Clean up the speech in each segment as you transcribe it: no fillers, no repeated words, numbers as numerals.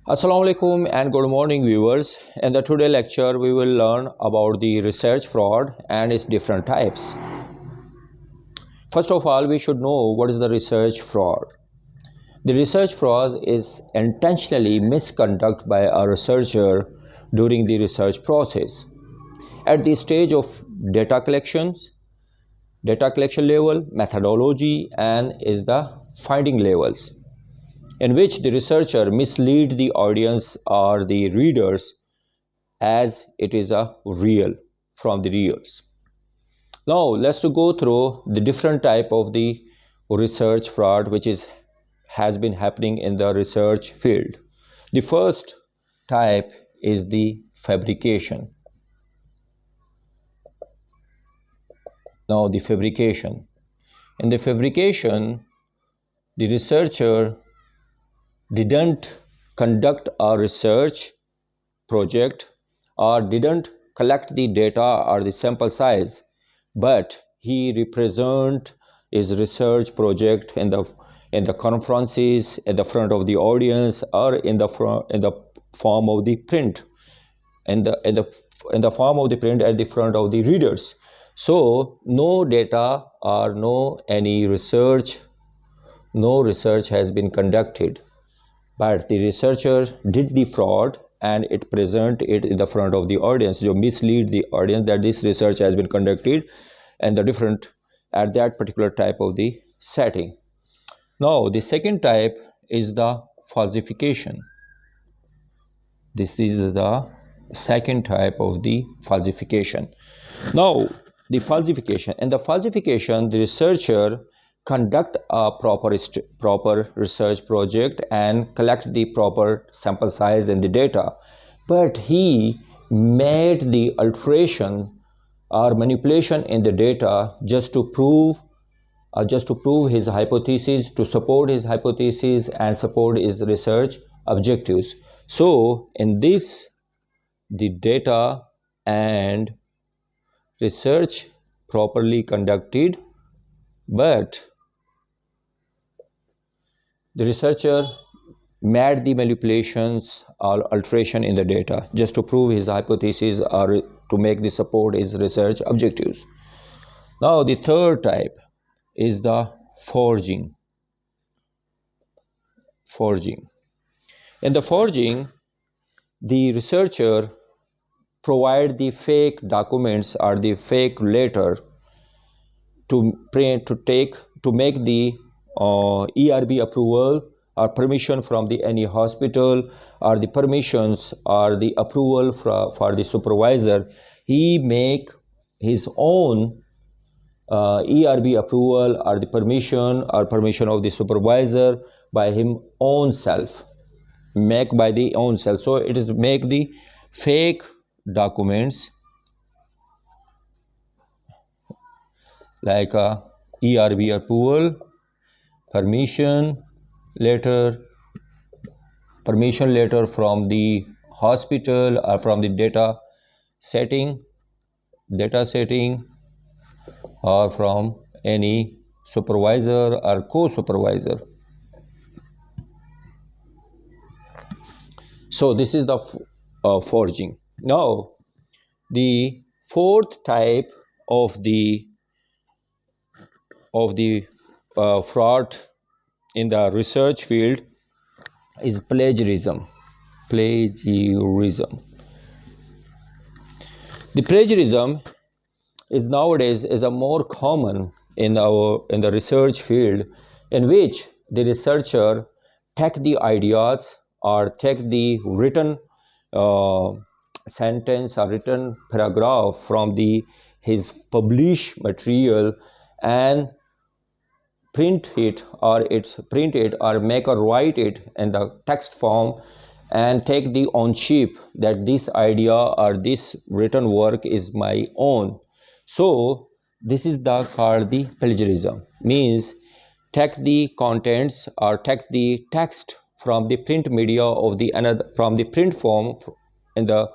Assalamu alaikum and good morning viewers. In the today lecture we will learn about the research fraud and its different types. First of all, we should know what is the research fraud. The research fraud is intentionally misconduct by a researcher during the research process. At the stage of data collection level, methodology and is the finding levels, in which the researcher mislead the audience or the readers as it is a real from the reals. Now let's go through the different type of the research fraud which has been happening in the research field. The first type is the fabrication. Now the fabrication. In the fabrication, the researcher didn't conduct a research project or didn't collect the data or the sample size, but he represent his research project in the conferences at the front of the audience or in the form of the print in the form of the print at the front of the readers. So no data or no research has been conducted, but the researcher did the fraud and it present it in the front of the audience, so mislead the audience that this research has been conducted and the different at that particular type of the setting. Now the second type is the falsification. This is the second type of the falsification. Now the falsification, the researcher conduct a proper research project and collect the proper sample size and the data, but he made the alteration or manipulation in the data just to prove his hypothesis, to support his hypothesis and support his research objectives. So in this, the data and research properly conducted, but the researcher made the manipulations or alteration in the data just to prove his hypothesis or to make the support his research objectives. Now the third type is the forging. In the forging, the researcher provide the fake documents or the fake letter to make the ERB approval or permission from the any hospital or the permissions or the approval for the supervisor. He make his own ERB approval or the permission of the supervisor by him own self, make by the own self. So it is make the fake documents like a ERB approval, permission letter from the hospital or from the data setting or from any supervisor or co-supervisor. So this is the forging. Now the fourth type of the fraud in the research field is plagiarism. The plagiarism is nowadays a more common in the research field, in which the researcher take the ideas or take the written sentence or written paragraph from his published material and print it or make or write it in the text form and take the ownership that this idea or this written work is my own. So this is called the plagiarism. Means take the contents or take the text from the print media of from the print form in the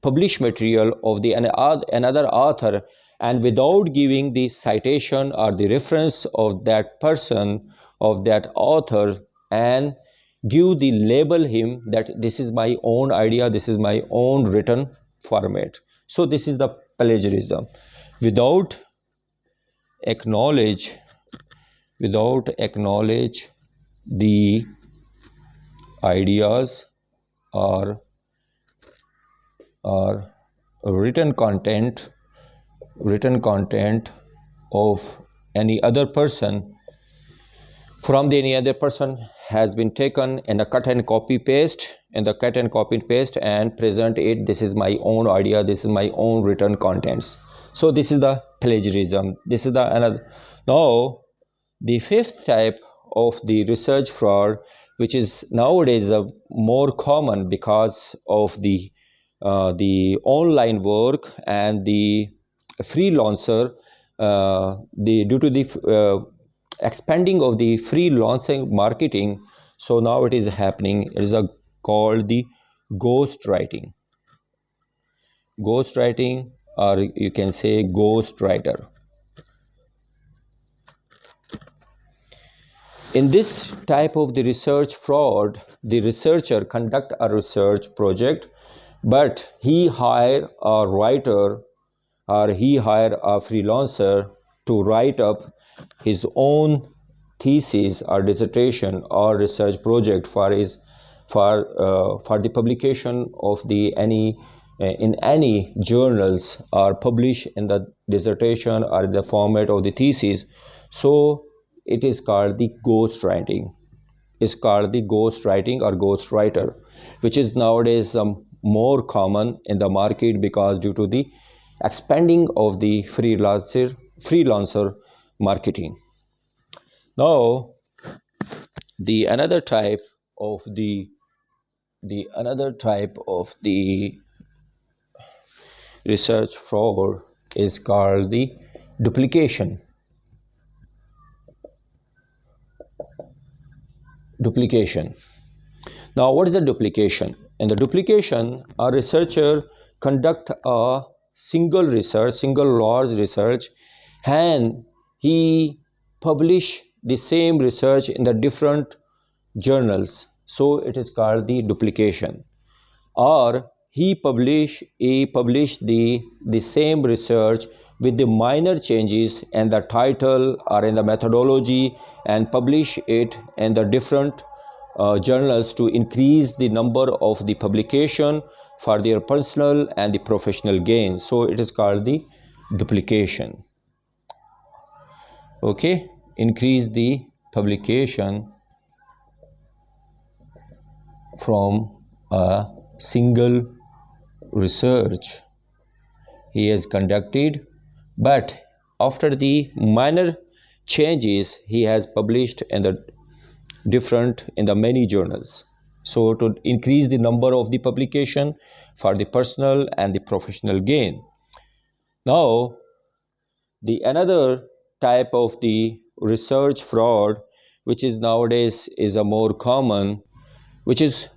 published material of the another author, and without giving the citation or the reference of that person, of that author, and give the label him that this is my own idea, this is my own written format. So this is the plagiarism. Without acknowledge the ideas or or written content of any other person from the any other person has been taken and a cut and copy paste and present it, this is my own idea, this is my own written contents. So this is the plagiarism. This is the another. Now the fifth type of the research fraud, which is nowadays more common because of the online work and the freelancer, due to the expanding of the freelancing marketing. So now it is happening. It is called the ghostwriting. Ghostwriting, or you can say ghostwriter. In this type of the research fraud, the researcher conduct a research project, but he hire a writer or he hire a freelancer to write up his own thesis or dissertation or research project for the publication of the any in any journals or publish in the dissertation or the format of the thesis. So it is called the ghostwriting. Is called the ghostwriting or ghostwriter, which is nowadays more common in the market because due to the expanding of the freelancer marketing. Now the another type of the research fraud is called the duplication. Duplication. Now, what is the duplication? In the duplication, a researcher conduct a single large research, and he publish the same research in the different journals. So it is called the duplication. Or he publish the same research with the minor changes in the title or in the methodology and publish it in the different journals to increase the number of the publication for their personal and the professional gain. So it is called the duplication. Okay, increase the publication from a single research he has conducted, but after the minor changes he has published in the many journals. So to increase the number of the publication for the personal and the professional gain. Now the another type of the research fraud, which is nowadays is a more common, it is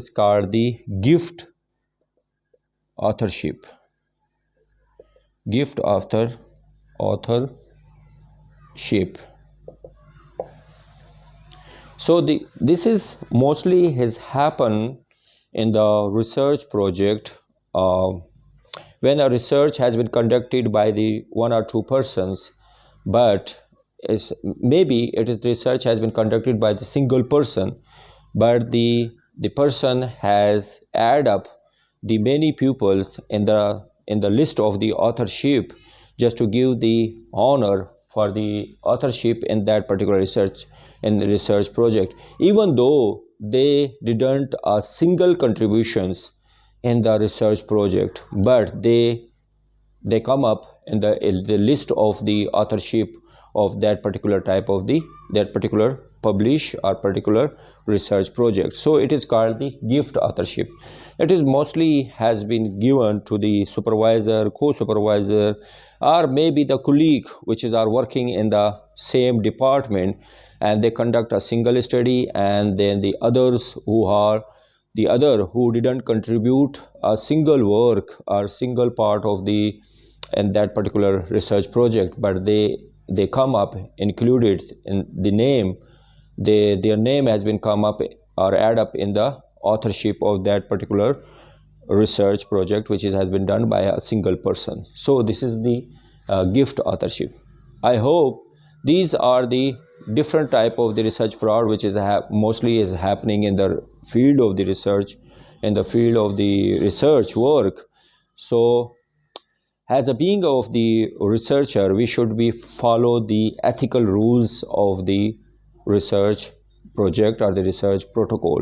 called the gift authorship. Gift authorship. So this is mostly has happened in the research project, when a research has been conducted by the one or two persons, but maybe it is research has been conducted by the single person, but the person has add up the many pupils in the list of the authorship just to give the honor for the authorship in that particular research in the research project, even though they didn't a single contributions in the research project, but they come up in the list of the authorship of that particular type of that particular publish or particular research project. So it is called the gift authorship. It is mostly has been given to the supervisor, co-supervisor, or maybe the colleague which is are working in the same department, and they conduct a single study, and then the others who didn't contribute a single work or single part of the in that particular research project, but they come up included in the name their name has been come up or add up in the authorship of that particular research project which has been done by a single person. So this is the gift authorship. I hope these are the different type of the research fraud which is mostly is happening in the field of the research, in the field of the research work. So as a being of the researcher, we should be follow the ethical rules of the research project or the research protocol.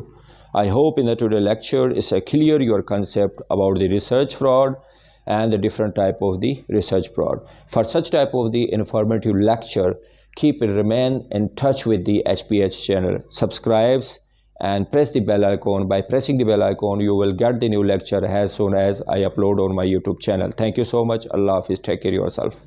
I hope in the today lecture is a clear your concept about the research fraud and the different type of the research fraud. For such type of the informative lecture, keep remain in touch with the HPH channel. Subscribes and press the bell icon. By pressing the bell icon, you will get the new lecture as soon as I upload on my YouTube channel. Thank you so much. Allah Hafiz. Take care of yourself.